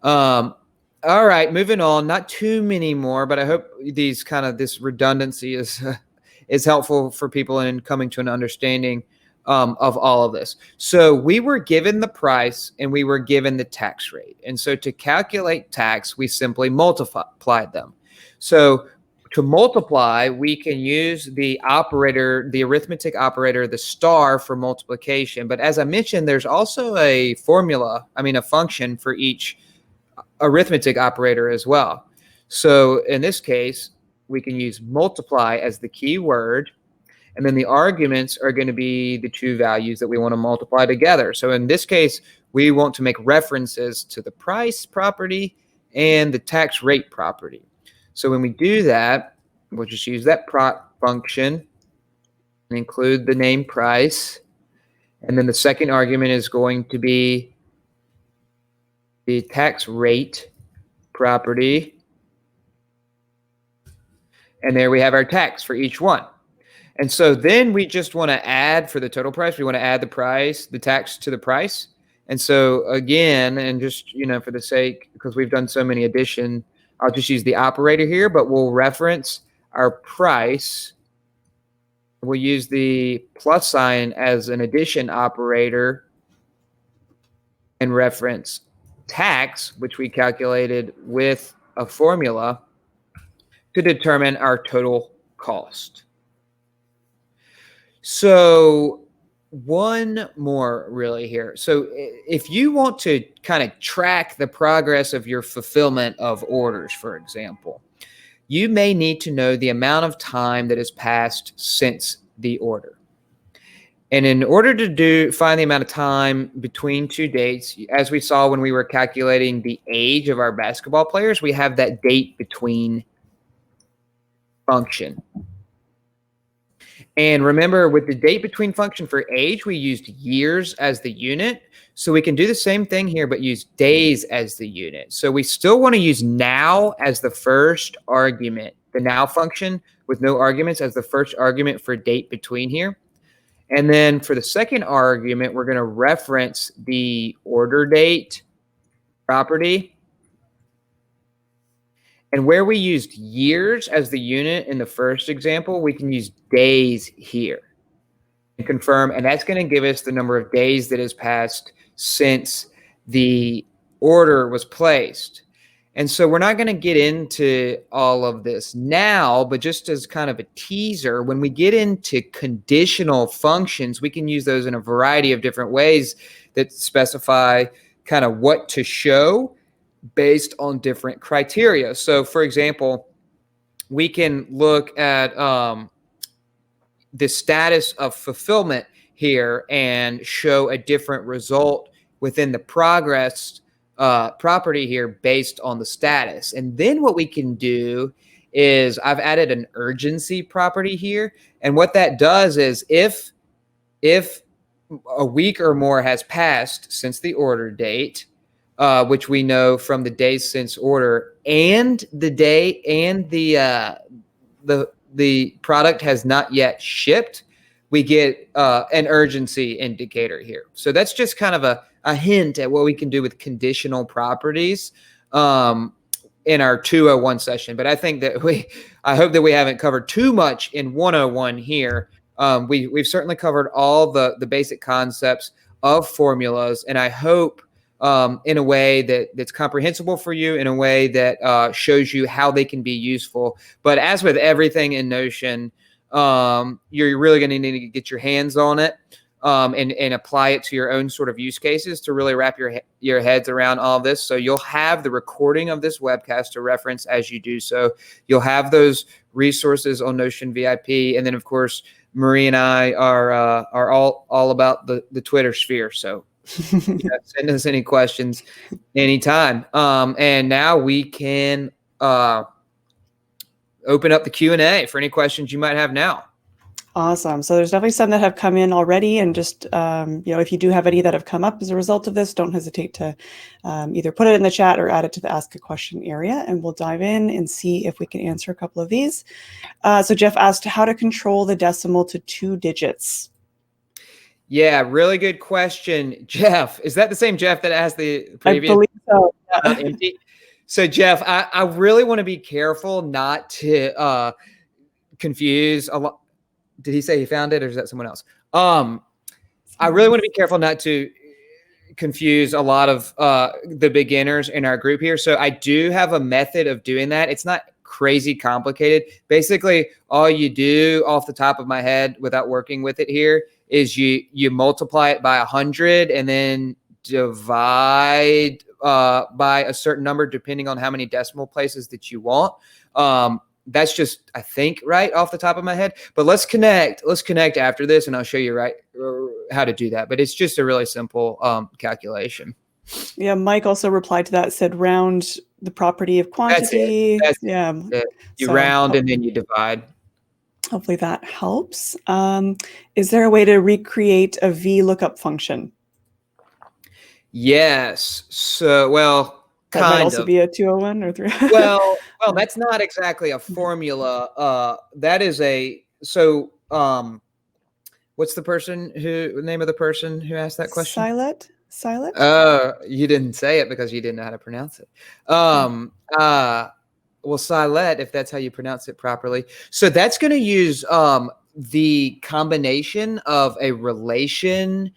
All right, moving on. Not too many more, but I hope this redundancy is helpful for people in coming to an understanding of all of this. So we were given the price and we were given the tax rate. And so to calculate tax, we simply multiplied them. So to multiply, we can use the operator, the arithmetic operator, the star for multiplication. But as I mentioned, there's also a function for each arithmetic operator as well. So in this case, we can use multiply as the key word, and then the arguments are going to be the 2 values that we want to multiply together. So in this case, we want to make references to the price property and the tax rate property. So when we do that, we'll just use that prop function and include the name price. And then the second argument is going to be the tax rate property. And there we have our tax for each one. And so then we just want to add for the total price, we want to add the tax to the price. And so again, and just, for the sake, because we've done so many addition, I'll just use the operator here, but we'll reference our price. We'll use the plus sign as an addition operator and reference tax, which we calculated with a formula to determine our total cost. So one more really here. So if you want to kind of track the progress of your fulfillment of orders, for example, you may need to know the amount of time that has passed since the order. And in order to find the amount of time between two dates, as we saw when we were calculating the age of our basketball players, we have that date between function. And remember, with the date between function for age, we used years as the unit. So we can do the same thing here, but use days as the unit. So we still want to use now as the first argument, the now function with no arguments as the first argument for date between here. And then for the second argument, we're going to reference the order date property. And where we used years as the unit in the first example, we can use days here and confirm. And that's going to give us the number of days that has passed since the order was placed. And so we're not going to get into all of this now, but just as kind of a teaser, when we get into conditional functions, we can use those in a variety of different ways that specify kind of what to show based on different criteria. So for example, we can look at the status of fulfillment here and show a different result within the progress property here based on the status. And then what we can do is I've added an urgency property here. And what that does is if a week or more has passed since the order date, which we know from the days since order, and the day and the product has not yet shipped, we get an urgency indicator here. So that's just kind of a hint at what we can do with conditional properties in our 201 session. But I think that I hope that we haven't covered too much in 101 here. We've certainly covered all the basic concepts of formulas, and I hope in a way that's comprehensible for you, in a way that shows you how they can be useful. But as with everything in Notion, you're really going to need to get your hands on it and apply it to your own sort of use cases to really wrap your heads around all of this. So you'll have the recording of this webcast to reference as you do so. You'll have those resources on Notion VIP, and then of course Marie and I are all about the Twitter sphere. So send us any questions anytime. And now we can open up the Q&A for any questions you might have now. Awesome. So there's definitely some that have come in already, and just if you do have any that have come up as a result of this, don't hesitate to either put it in the chat or add it to the Ask a Question area, and we'll dive in and see if we can answer a couple of these. So Jeff asked how to control the decimal to 2 digits. Yeah, really good question, Jeff. Is that the same Jeff that asked the previous? I believe so. Empty. So Jeff, I really want to be careful not to confuse a lot. Did he say he found it, or is that someone else? I really want to be careful not to confuse a lot of the beginners in our group here. So I do have a method of doing that. It's not crazy complicated. Basically, all you do off the top of my head without working with it here is you multiply it by 100 and then divide by a certain number depending on how many decimal places that you want. That's just, I think, right off the top of my head. But let's connect after this, and I'll show you how to do that. But it's just a really simple calculation. Yeah, Mike also replied to that, said round the property of quantity. That's it. You round and then you divide. Hopefully that helps. Is there a way to recreate a VLOOKUP function? Yes. So, well, that might also be a 201 or 3. well, that's not exactly a formula. That is what's the name of the person who asked that question? Silet? You didn't say it because you didn't know how to pronounce it. Well, Silet, if that's how you pronounce it properly. So that's going to use the combination of a relation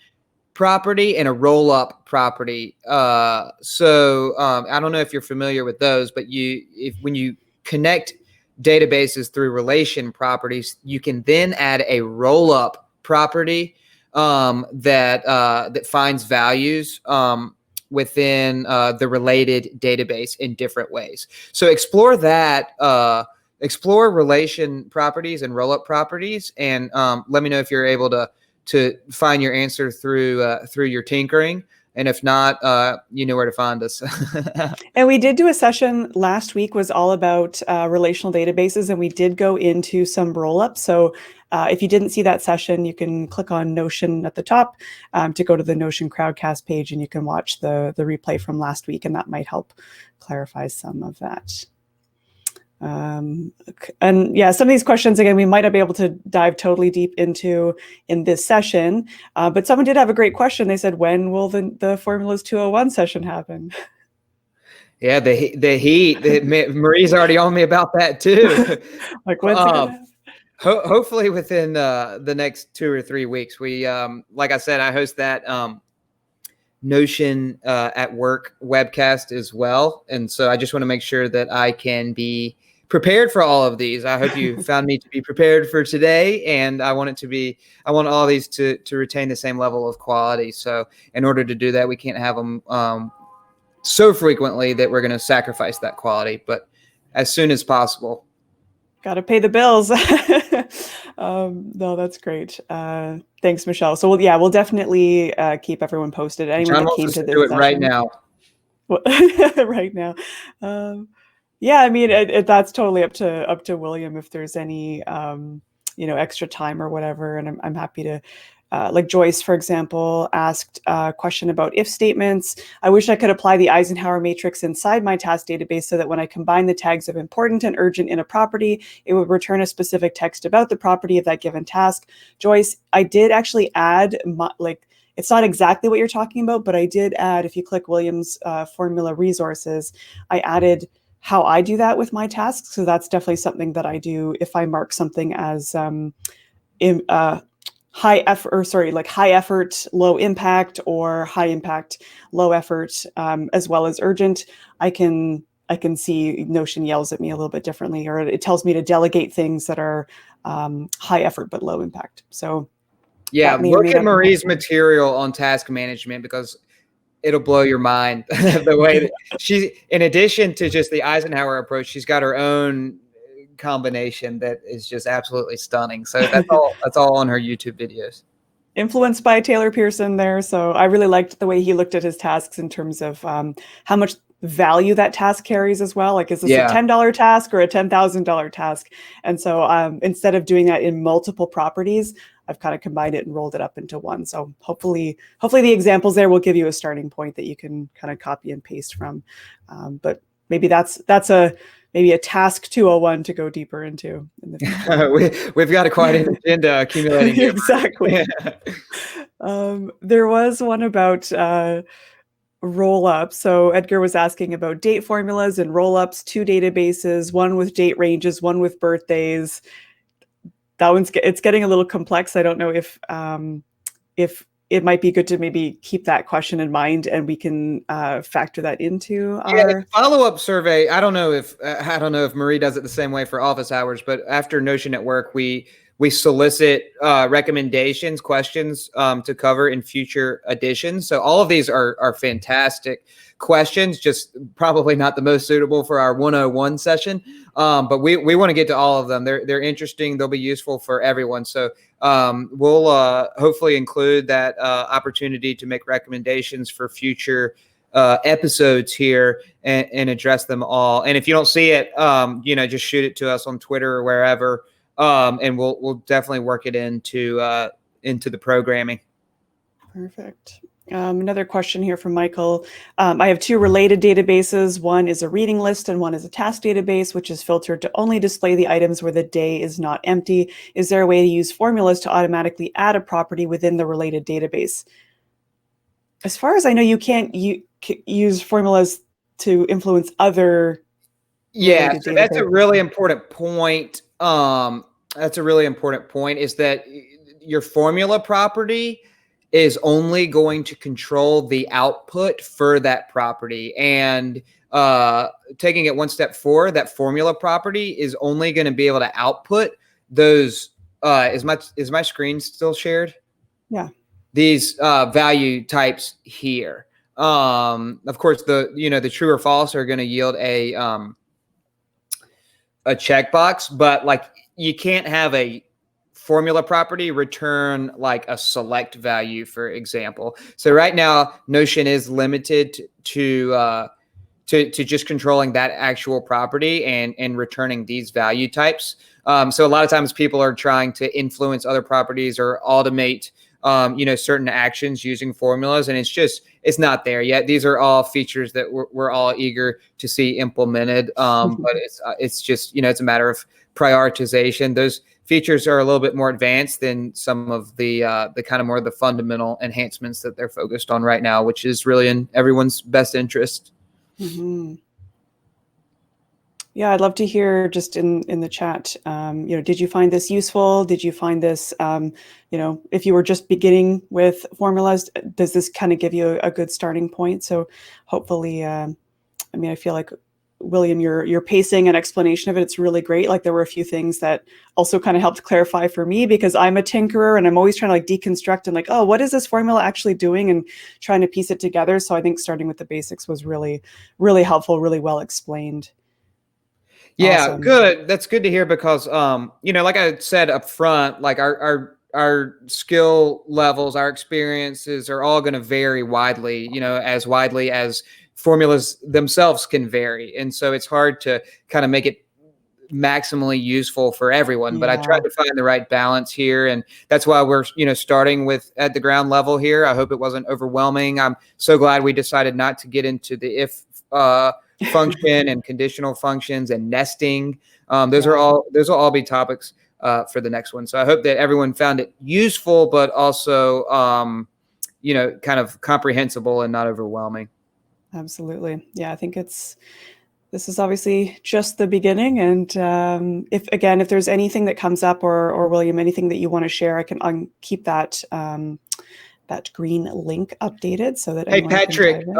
property and a roll-up property. So I don't know if you're familiar with those, but when you connect databases through relation properties, you can then add a roll-up property that finds values within the related database in different ways. So explore that. Explore relation properties and roll-up properties, and let me know if you're able to find your answer through your tinkering. And if not, you know where to find us. And we did do a session last week, was all about relational databases, and we did go into some roll-up. So if you didn't see that session, you can click on Notion at the top to go to the Notion Crowdcast page, and you can watch the replay from last week, and that might help clarify some of that. And yeah, some of these questions, again, we might not be able to dive totally deep into in this session, but someone did have a great question. They said, when will the Formulas 201 session happen? Yeah, Marie's already on me about that too. Like, when's it gonna happen? Hopefully within the next 2 or 3 weeks. We, like I said, I host that Notion at Work webcast as well. And so I just want to make sure that I can be prepared for all of these. I hope you found me to be prepared for today, and I want all these to retain the same level of quality. So in order to do that, we can't have them so frequently that we're going to sacrifice that quality, but as soon as possible. Got to pay the bills. No, that's great. Thanks, Michelle. So we'll definitely keep everyone posted. Anyone that came to this do it session, right now. right now. Yeah, I mean, that's totally up to William if there's any extra time or whatever, and I'm happy to. Like Joyce, for example, asked a question about if statements. I wish I could apply the Eisenhower matrix inside my task database so that when I combine the tags of important and urgent in a property, it would return a specific text about the property of that given task. Joyce, I did actually add, it's not exactly what you're talking about, but I did add, if you click William's formula resources, I added how I do that with my tasks. So that's definitely something that I do if I mark something as like high effort, low impact, or high impact, low effort, as well as urgent, I can see Notion yells at me a little bit differently, or it tells me to delegate things that are high effort but low impact. So Yeah, that may or may look at not be Marie's helpful. material on task management, because it'll blow your mind the way that she, in addition to just the Eisenhower approach, she's got her own combination that is just absolutely stunning. So that's all on her YouTube videos. Influenced by Taylor Pearson there. So I really liked the way he looked at his tasks in terms of how much value that task carries as well. Like, is this a Yeah. $10 task or a $10,000 task? And so instead of doing that in multiple properties, I've kind of combined it and rolled it up into one. So hopefully the examples there will give you a starting point that you can kind of copy and paste from. But maybe that's maybe a task 201 to go deeper into in the future. We've got quite an agenda accumulating here. Exactly. There was one about roll up. So Edgar was asking about date formulas and roll ups, two databases, one with date ranges, one with birthdays. That it's getting a little complex. I don't know if it might be good to maybe keep that question in mind, and we can factor that into our follow-up survey. I don't know if Marie does it the same way for office hours, but after Notion at Work, we solicit recommendations, questions to cover in future editions. So all of these are fantastic questions, just probably not the most suitable for our 101 session. But we want to get to all of them. They're interesting. They'll be useful for everyone. So we'll hopefully include that opportunity to make recommendations for future episodes here and address them all. And if you don't see it, just shoot it to us on Twitter or wherever. And we'll definitely work it into the programming. Perfect. Another question here from Michael. I have two related databases. One is a reading list and one is a task database, which is filtered to only display the items where the day is not empty. Is there a way to use formulas to automatically add a property within the related database? As far as I know, you can't use formulas to influence other related so databases. that's a really important point. That's a really important point, is that your formula property is only going to control the output for that property. And taking it one step forward, that formula property is only going to be able to output those. Is my screen still shared? Yeah. These value types here. Of course, the true or false are going to yield a checkbox, but like you can't have a formula property return like a select value, for example. So right now, Notion is limited to just controlling that actual property and returning these value types. So a lot of times people are trying to influence other properties or automate certain actions using formulas, and it's not there yet. These are all features that we're all eager to see implemented. But it's just, it's a matter of prioritization. Those features are a little bit more advanced than some of the kind of more the fundamental enhancements that they're focused on right now, which is really in everyone's best interest. Mm-hmm. Yeah, I'd love to hear just in the chat, did you find this useful? Did you find this, if you were just beginning with formulas, does this kind of give you a good starting point? So hopefully, I feel like, William, your pacing and explanation of it's really great. Like there were a few things that also kind of helped clarify for me, because I'm a tinkerer and I'm always trying to like deconstruct and like, oh, what is this formula actually doing, and trying to piece it together. So I think starting with the basics was really, really helpful, really well explained. Yeah, Awesome. good. That's good to hear, because like I said up front, like our skill levels, our experiences are all going to vary widely, as widely as formulas themselves can vary. And so it's hard to kind of make it maximally useful for everyone. But I tried to find the right balance here, and that's why we're starting with at the ground level here. I hope it wasn't overwhelming. I'm so glad we decided not to get into the if function and conditional functions and nesting. Those will all be topics for the next one. So I hope that everyone found it useful, but also kind of comprehensible and not overwhelming. Absolutely. Yeah, I think it's This is obviously just the beginning. And if there's anything that comes up, or William, anything that you want to share, I can keep that that green link updated so that Hey, anyone can dive Patrick, in.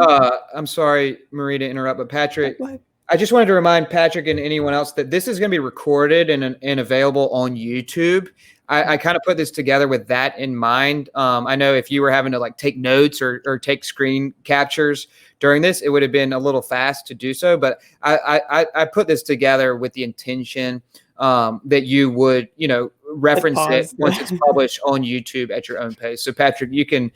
I'm sorry, Marie, to interrupt, but Oh, Patrick, go ahead. I just wanted to remind Patrick and anyone else that this is going to be recorded and available on YouTube. I kind of put this together with that in mind. I know if you were having to like take notes or take screen captures during this, it would have been a little fast to do so. But I put this together with the intention that you would, reference it Pause. once it's published on YouTube at your own pace. So Patrick, you can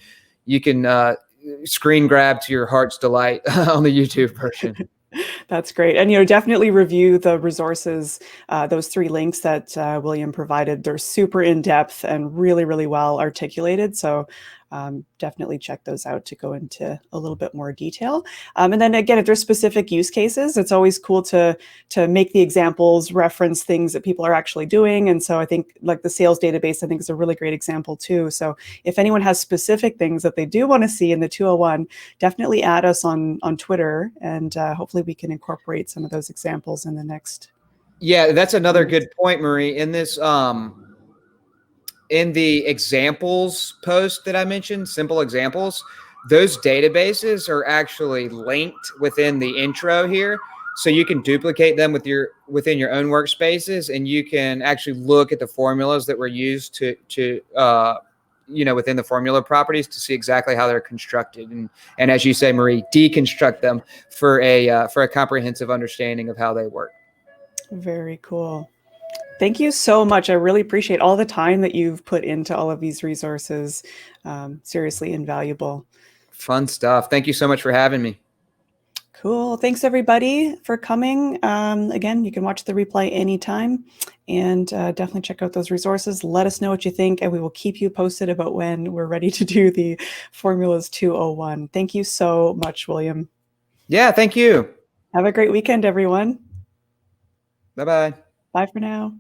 screen grab to your heart's delight on the YouTube version. That's great. And, definitely review the resources, those 3 links that William provided. They're super in depth and really, really well articulated. So definitely check those out to go into a little bit more detail. And then again, if there's specific use cases, it's always cool to make the examples reference things that people are actually doing. And so I think like the sales database, I think is a really great example too. So if anyone has specific things that they do want to see in the 201, definitely add us on Twitter, and hopefully we can incorporate some of those examples in the next. Yeah, that's another good point, Marie. In this in the examples post that I mentioned, simple examples, those databases are actually linked within the intro here. So you can duplicate them within your own workspaces, and you can actually look at the formulas that were used to within the formula properties to see exactly how they're constructed, and as you say, Marie, deconstruct them for a comprehensive understanding of how they work. Very cool. Thank you so much. I really appreciate all the time that you've put into all of these resources. Seriously invaluable. Fun stuff. Thank you so much for having me. Cool. Thanks everybody for coming. Again, you can watch the replay anytime, and definitely check out those resources. Let us know what you think, and we will keep you posted about when we're ready to do the Formulas 201. Thank you so much, William. Yeah, thank you. Have a great weekend, everyone. Bye-bye. Bye for now.